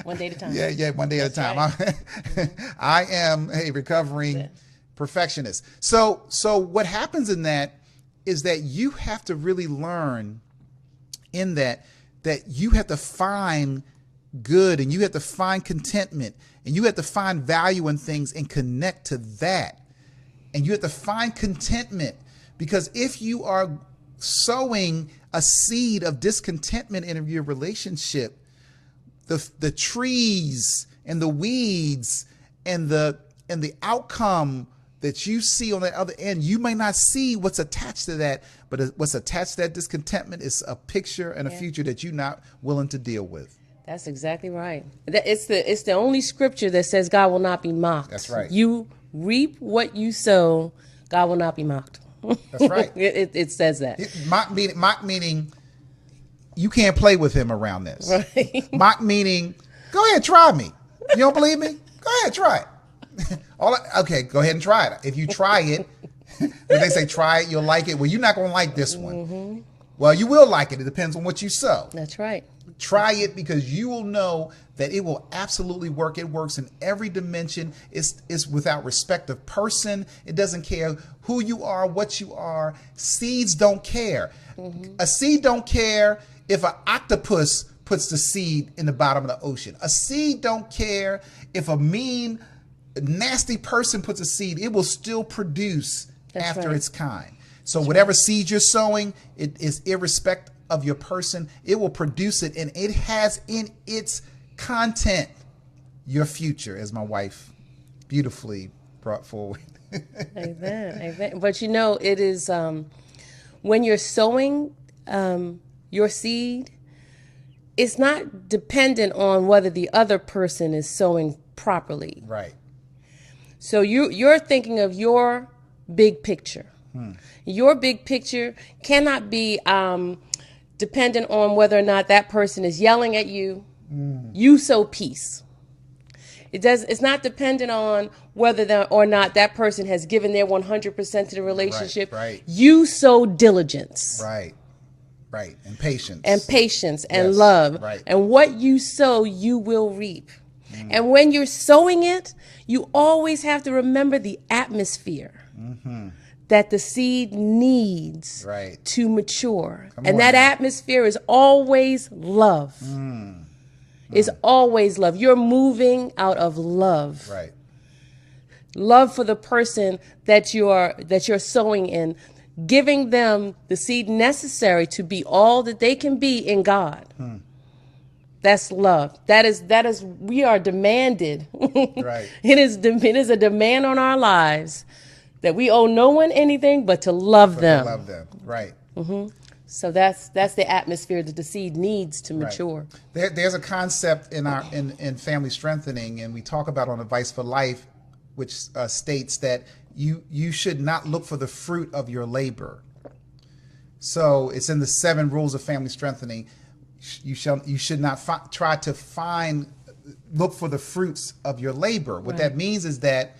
One day at a time. Yeah, one day at a time. Right. I am a recovering perfectionist. So what happens in that is that you have to really learn in that you have to find good, and you have to find contentment, and you have to find value in things and connect to that. And you have to find contentment, because if you are sowing a seed of discontentment in your relationship, the trees and the weeds and the outcome that you see on the other end, you may not see what's attached to that, but what's attached to that discontentment is a picture and a future that you're not willing to deal with. That's exactly right. It's the only scripture that says God will not be mocked. That's right. You reap what you sow, God will not be mocked. That's right. It says that. Mock meaning you can't play with him around this. Right. Mock meaning, go ahead, try me. You don't believe me? Go ahead, try it. Okay, go ahead and try it. If you try it, when they say try it, you'll like it. Well, you're not going to like this one. Well, you will like it. It depends on what you sow. That's right. Try it, because you will know that it will absolutely work. It works in every dimension. It's without respect of person. It doesn't care who you are, what you are. Seeds don't care. A seed don't care if an octopus puts the seed in the bottom of the ocean. A seed don't care if a mean, nasty person puts a seed. It will still produce after its kind. So whatever seed you're sowing, it is irrespective of your person. It will produce it, and it has in its content your future, as my wife beautifully brought forward. Amen. Amen. But it is when you're sowing your seed, it's not dependent on whether the other person is sowing properly. Right. So you're thinking of your big picture. Your big picture cannot be dependent on whether or not that person is yelling at you. You sow peace. It's not dependent on whether or not that person has given their 100% to the relationship. Right. You sow diligence. Right. And patience. And love. Right. And what you sow, you will reap. And when you're sowing it, you always have to remember the atmosphere that the seed needs to mature. That atmosphere is always love. It's always love. You're moving out of love. Right. Love for the person that you're sowing in, giving them the seed necessary to be all that they can be in God. That's love. That is we are demanded. Right. It is a demand on our lives that we owe no one anything but to love them. To love them. Right. So that's the atmosphere that the seed needs to mature. There's a concept in family strengthening, and we talk about on Advice for Life, which states that you should not look for the fruit of your labor. So it's in the 7 rules of family strengthening. You should not try to look for the fruits of your labor. What that means is that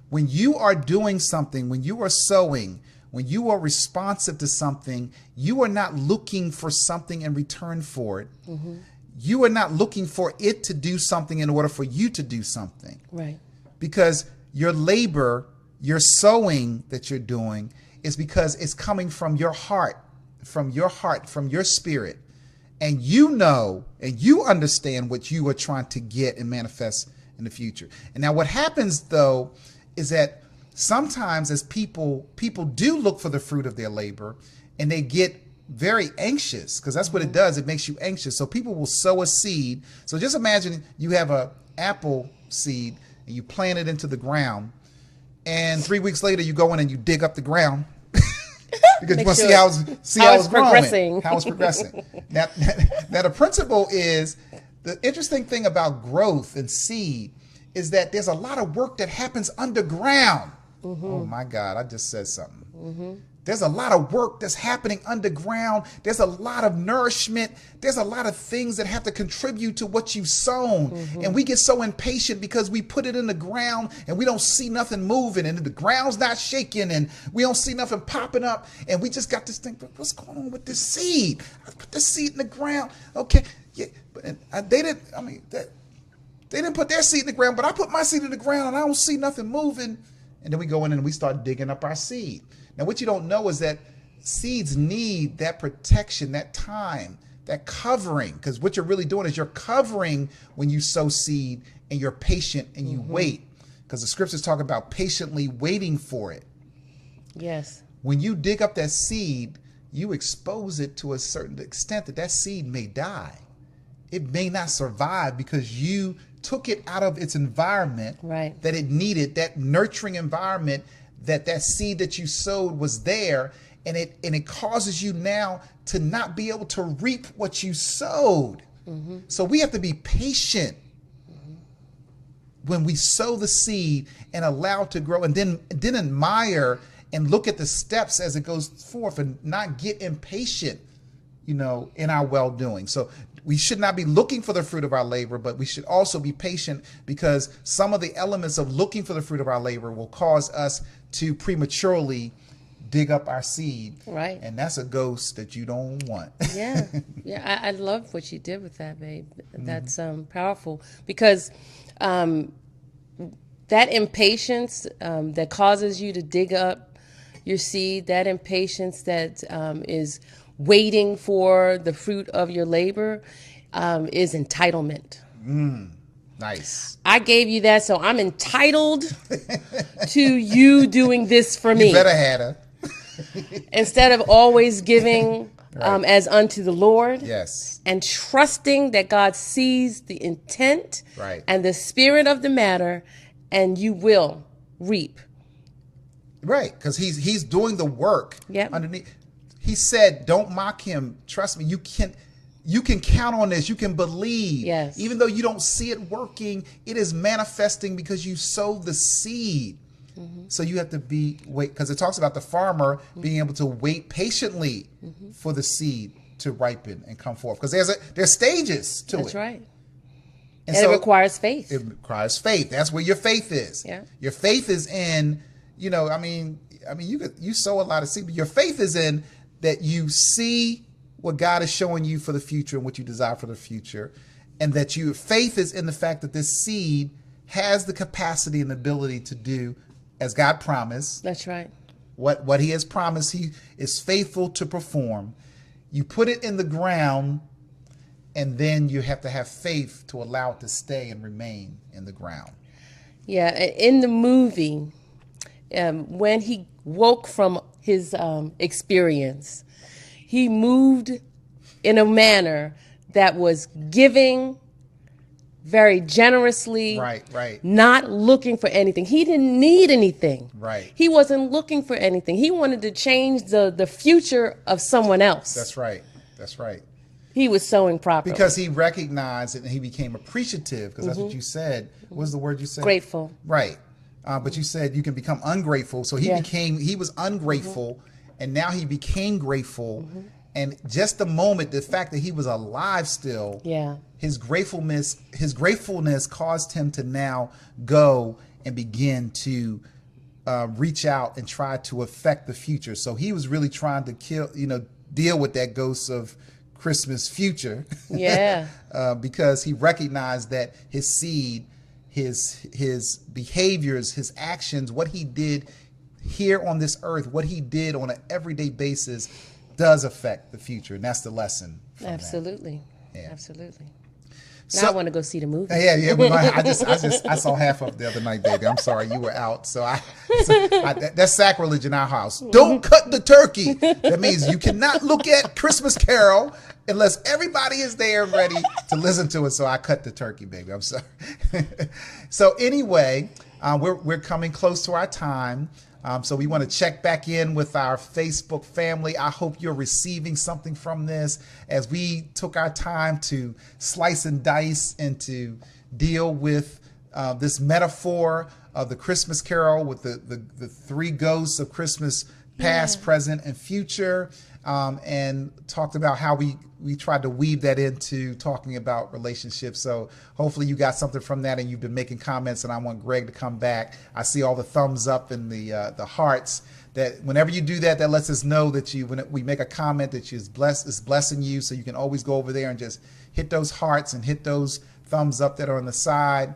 when you are doing something, when you are sowing, when you are responsive to something, you are not looking for something in return for it. Mm-hmm. You are not looking for it to do something in order for you to do something. Right. Because your labor, your sowing that you're doing is because it's coming from your heart, from your spirit. And you know, and you understand what you are trying to get and manifest in the future. And now what happens though, is that sometimes as people do look for the fruit of their labor, and they get very anxious, because that's what it does. It makes you anxious. So people will sow a seed. So just imagine you have a apple seed and you plant it into the ground, and 3 weeks later you go in and you dig up the ground because you want to see how it's growing, how it's progressing. Now the principle is, the interesting thing about growth and seed is that there's a lot of work that happens underground. Mm-hmm. Oh my God, I just said something. Mm-hmm. There's a lot of work that's happening underground. There's a lot of nourishment. There's a lot of things that have to contribute to what you've sown. Mm-hmm. And we get so impatient because we put it in the ground and we don't see nothing moving, and the ground's not shaking and we don't see nothing popping up. And we just got this thing, but what's going on with this seed? I put the seed in the ground. Okay. Yeah. But they didn't put their seed in the ground, but I put my seed in the ground and I don't see nothing moving. And then we go in and we start digging up our seed. Now, what you don't know is that seeds need that protection, that time, that covering, because what you're really doing is you're covering when you sow seed, and you're patient and you wait, because the scriptures talk about patiently waiting for it. Yes. When you dig up that seed, you expose it to a certain extent that seed may die. It may not survive because you took it out of its environment that it needed, that nurturing environment, that seed that you sowed was there, and it causes you now to not be able to reap what you sowed. Mm-hmm. So we have to be patient when we sow the seed and allow it to grow, and then admire and look at the steps as it goes forth, and not get impatient, in our well-doing. So we should not be looking for the fruit of our labor, but we should also be patient, because some of the elements of looking for the fruit of our labor will cause us to prematurely dig up our seed. Right. And that's a ghost that you don't want. Yeah. Yeah. I love what you did with that, babe. That's powerful, because that impatience that causes you to dig up your seed, that impatience that is waiting for the fruit of your labor is entitlement. Nice. I gave you that, so I'm entitled to you doing this for me. You better have her. Instead of always giving as unto the Lord. Yes. And trusting that God sees the intent and the spirit of the matter, and you will reap. Right, because he's doing the work underneath. He said, don't mock him. Trust me, you can count on this. You can believe. Yes. Even though you don't see it working, it is manifesting because you sowed the seed. Mm-hmm. So you have to wait, because it talks about the farmer being able to wait patiently for the seed to ripen and come forth. Because there's stages to it. That's right. And so it requires faith. It requires faith. That's where your faith is. Yeah. Your faith is in, you sow a lot of seed, but your faith is in that you see what God is showing you for the future and what you desire for the future, and that your faith is in the fact that this seed has the capacity and ability to do as God promised. That's right. What he has promised, he is faithful to perform. You put it in the ground, and then you have to have faith to allow it to stay and remain in the ground. Yeah, in the movie, when he woke from his experience, he moved in a manner that was giving very generously. Right. Not looking for anything. He didn't need anything. Right. He wasn't looking for anything. He wanted to change the future of someone else. That's right. He was sowing properly. Because he recognized it and he became appreciative, because that's what you said. What was the word you said? Grateful. Right. But you said you can become ungrateful. So he was ungrateful, and now he became grateful. And just the moment, the fact that he was alive still, his gratefulness caused him to now go and begin to reach out and try to affect the future. So he was really trying to deal with that ghost of Christmas future. Because he recognized that his seed, his behaviors, his actions, what he did here on this earth, what he did on an everyday basis does affect the future. And that's the lesson. Absolutely. Yeah. Absolutely. Now So, I want to go see the movie. Yeah. I saw half of it the other night, baby. I'm sorry, you were out. So that's sacrilege in our house. Don't cut the turkey. That means you cannot look at Christmas Carol unless everybody is there and ready to listen to it. So I cut the turkey, baby. I'm sorry. So anyway, we're coming close to our time. So we want to check back in with our Facebook family. I hope you're receiving something from this as we took our time to slice and dice and to deal with this metaphor of the Christmas Carol with the three ghosts of Christmas past, present, and future, and talked about how we tried to weave that into talking about relationships. So hopefully you got something from that and you've been making comments, and I want Greg to come back. I see all the thumbs up and the hearts. That whenever you do that, that lets us know that when we make a comment that is blessing you. So you can always go over there and just hit those hearts and hit those thumbs up that are on the side.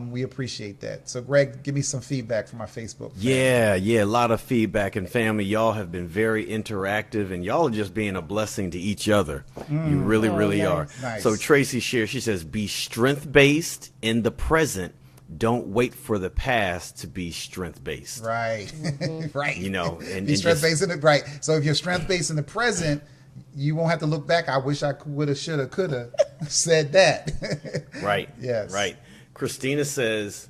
We appreciate that. So Greg, give me some feedback from our Facebook family. Yeah, a lot of feedback, and family, y'all have been very interactive, and y'all are just being a blessing to each other. You really are. Nice. So Tracy shares, she says, be strength-based in the present. Don't wait for the past to be strength-based. Right. Right. And be strength-based in the right. So if you're strength-based in the present, you won't have to look back. I wish I woulda, shoulda, coulda said that. Right. Yes. Right. Christina says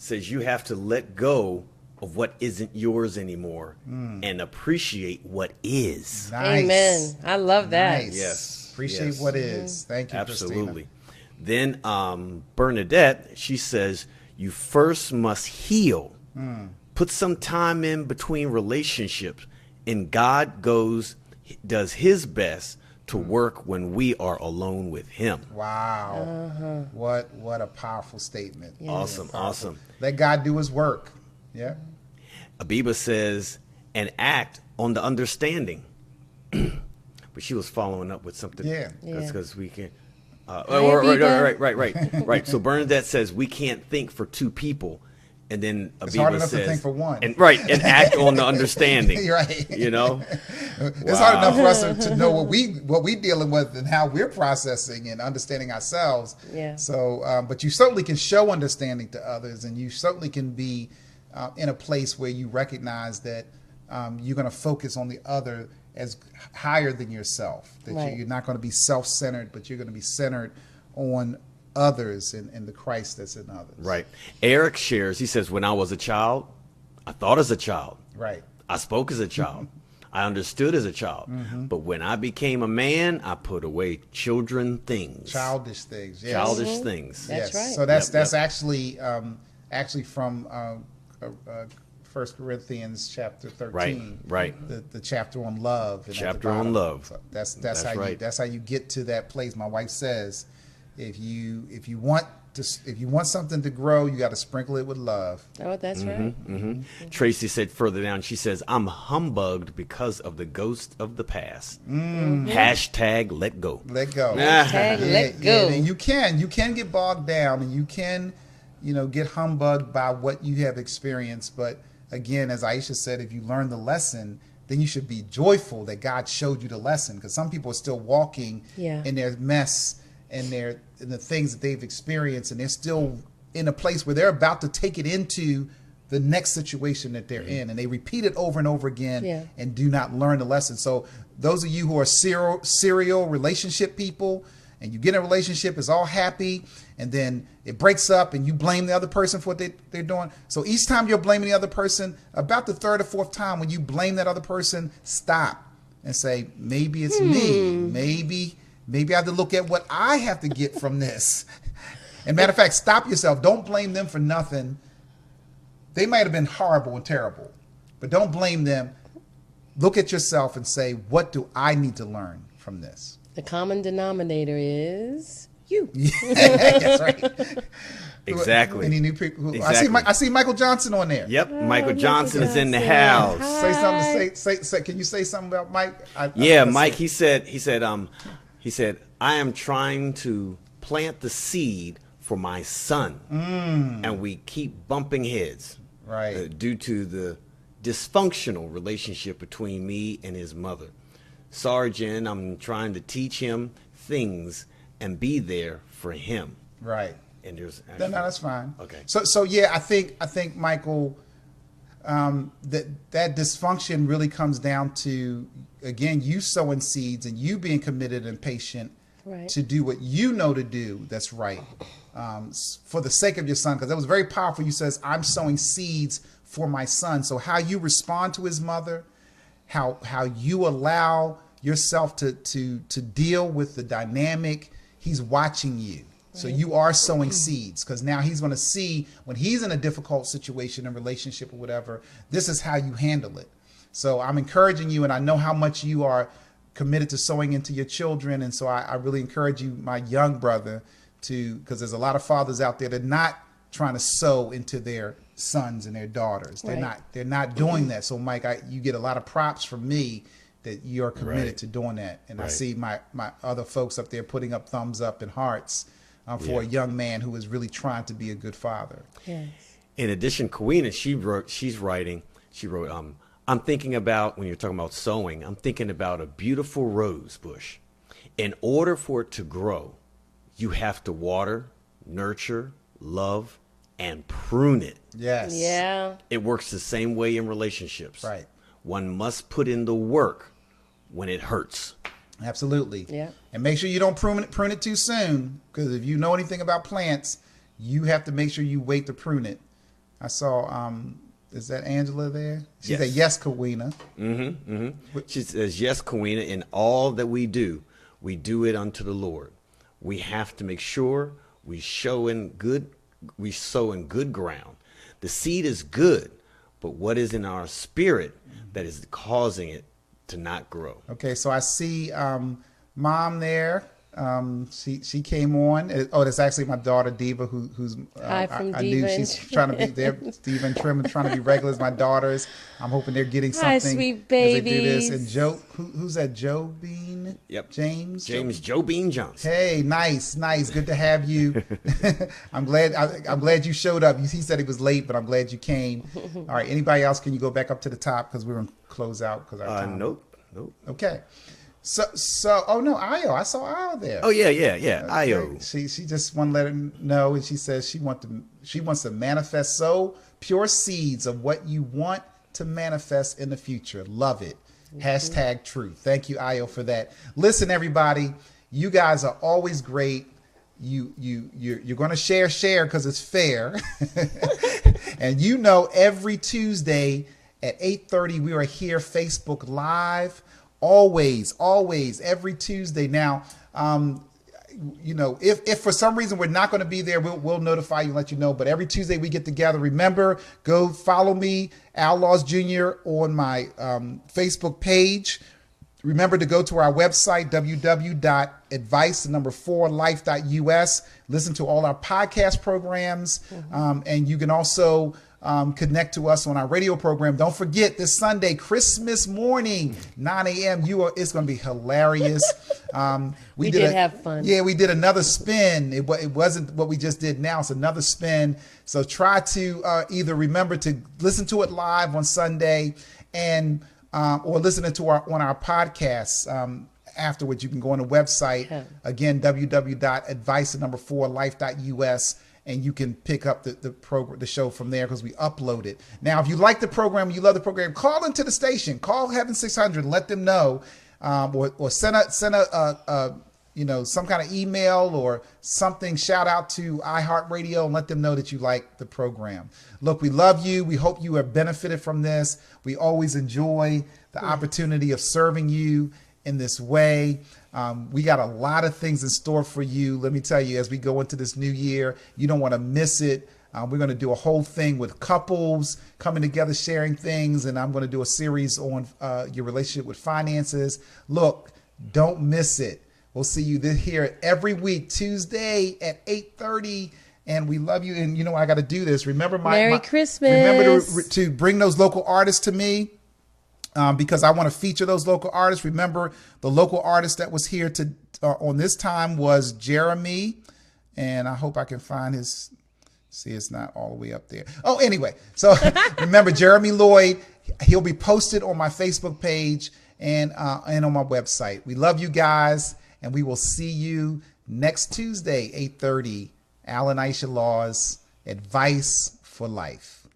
you have to let go of what isn't yours anymore and appreciate what is. Nice. Amen. I love that. Nice. Yes. Appreciate what is. Thank you, Absolutely. Christina. Then Bernadette, she says, you first must heal. Put some time in between relationships, and God does his best to work when we are alone with him. Wow. What a powerful statement. Yes. Awesome. Let God do his work. Yeah. Abiba says, and act on the understanding. But she was following up with something. Yeah. Because we can. Abiba. Right. So Bernadette says we can't think for two people. And then Abiba It's hard enough says, to think for one. And act on the understanding. Right. It's hard enough for us to know what we dealing with and how we're processing and understanding ourselves. Yeah. So, but you certainly can show understanding to others, and you certainly can be in a place where you recognize that you're going to focus on the other as higher than yourself. That you're not going to be self-centered, but you're going to be centered on others and the Christ that's in others. Right. Eric shares, he says, when I was a child, I thought as a child. Right. I spoke as a child. I understood as a child. But when I became a man, I put away children things. Childish things. Yes. Childish things. That's right. So that's actually from 1 Corinthians chapter 13. Right. The chapter on love. And Chapter on love. So that's right. That's how you get to that place. My wife says, if you want something to grow, you got to sprinkle it with love. Oh, that's right. Tracy said further down, she says, I'm humbugged because of the ghost of the past. Hashtag let go. Let go. Let go. And you can get bogged down, and you can, get humbugged by what you have experienced. But again, as Aisha said, if you learn the lesson, then you should be joyful that God showed you the lesson, because some people are still walking in their mess and the things that they've experienced, and they're still in a place where they're about to take it into the next situation that they're in, and they repeat it over and over again and do not learn the lesson. So those of you who are serial relationship people and you get in a relationship, it's all happy, and then it breaks up and you blame the other person for what they're doing. So each time you're blaming the other person, about the third or fourth time when you blame that other person, stop and say, maybe it's me. Maybe I have to look at what I have to get from this. And matter of fact, stop yourself. Don't blame them for nothing. They might have been horrible and terrible, but don't blame them. Look at yourself and say, what do I need to learn from this? The common denominator is you. That's right. Exactly. Any new people? Exactly. I see Michael Johnson on there. Yep, Michael Johnson is in the house. Say something. Say. Can you say something about Mike? Mike. He said, I am trying to plant the seed for my son, and we keep bumping heads, right, due to the dysfunctional relationship between me and his mother. Sergeant, I'm trying to teach him things and be there for him. Right. And there's no, that's fine. Okay. So yeah, I think Michael, that dysfunction really comes down to, again, you sowing seeds and you being committed and patient to do what you know to do that's right, for the sake of your son, because that was very powerful. You says, I'm sowing seeds for my son. So how you respond to his mother, how you allow yourself to deal with the dynamic, he's watching you. So you are sowing seeds, because now he's going to see when he's in a difficult situation, a relationship or whatever, this is how you handle it. So I'm encouraging you, and I know how much you are committed to sowing into your children. And so I really encourage you, my young brother, because there's a lot of fathers out there that are not trying to sow into their sons and their daughters. They're not doing that. So Mike, you get a lot of props from me that you're committed to doing that. And I see my other folks up there putting up thumbs up and hearts for a young man who is really trying to be a good father. Yes. In addition, Kawena, she wrote, I'm thinking about, when you're talking about sowing, I'm thinking about a beautiful rose bush. In order for it to grow, you have to water, nurture, love, and prune it. Yes. Yeah. It works the same way in relationships. Right. One must put in the work when it hurts. Absolutely. Yeah. And make sure you don't prune it too soon, because if you know anything about plants, you have to make sure you wait to prune it. I saw, is that Angela there? She said, yes, Kawena. She says, yes, Kawena, in all that we do it unto the Lord. We have to make sure we sow in good ground. The seed is good, but what is in our spirit that is causing it to not grow? Okay, so I see Mom there. She came on. Oh, that's actually my daughter Diva, who's Hi from I knew she's trying to be there. Diva and Trim trying to be regular as my daughters. I'm hoping they're getting something. Hi, sweet as they do babies. this. And Joe, who's that? Joe Bean. Yep. James Joe Bean Johnson. Hey, nice. Good to have you. I'm glad you showed up. He said he was late, but I'm glad you came. All right. Anybody else? Can you go back up to the top, because we're gonna close out because our time. Nope. Okay. So oh no, Io. I saw Io there. Oh yeah. Io. She just want to let her know, and she says she wants to manifest sow pure seeds of what you want to manifest in the future. Love it. # truth. Thank you, Io, for that. Listen, everybody, you guys are always great. You're going to share because it's fair. And every Tuesday at 8:30 we are here, Facebook Live. Always, every Tuesday. Now, if for some reason we're not going to be there, we'll notify you and let you know. But every Tuesday we get together. Remember, go follow me, Al Laws Jr., on my Facebook page. Remember to go to our website, www.advice4life.us. Listen to all our podcast programs. And you can also connect to us on our radio program. Don't forget, this Sunday, Christmas morning, 9 a.m. It's going to be hilarious. We did have fun. Yeah, we did another spin. It wasn't what we just did now. It's another spin. So try to either remember to listen to it live on Sunday, and or listen to on our podcasts. Afterwards, you can go on the website again, www.advice4life.us. And you can pick up the show from there, because we upload it. Now, if you like the program, you love the program, call into the station. Call Heaven 600 and let them know, or send a some kind of email or something, shout out to iHeartRadio and let them know that you like the program. Look, we love you. We hope you have benefited from this. We always enjoy the opportunity of serving you in this way. We got a lot of things in store for you. Let me tell you, as we go into this new year, you don't want to miss it. We're going to do a whole thing with couples coming together, sharing things. And I'm going to do a series on your relationship with finances. Look, don't miss it. We'll see you here every week, Tuesday at 8:30. And we love you. And I got to do this. Remember Merry Christmas. Remember to bring those local artists to me. Because I want to feature those local artists. Remember, the local artist that was here on this time was Jeremy. And I hope I can find his... See, it's not all the way up there. Oh, anyway. So remember, Jeremy Lloyd, he'll be posted on my Facebook page and on my website. We love you guys, and we will see you next Tuesday, 8:30. Al and Aisha Law's Advice for Life.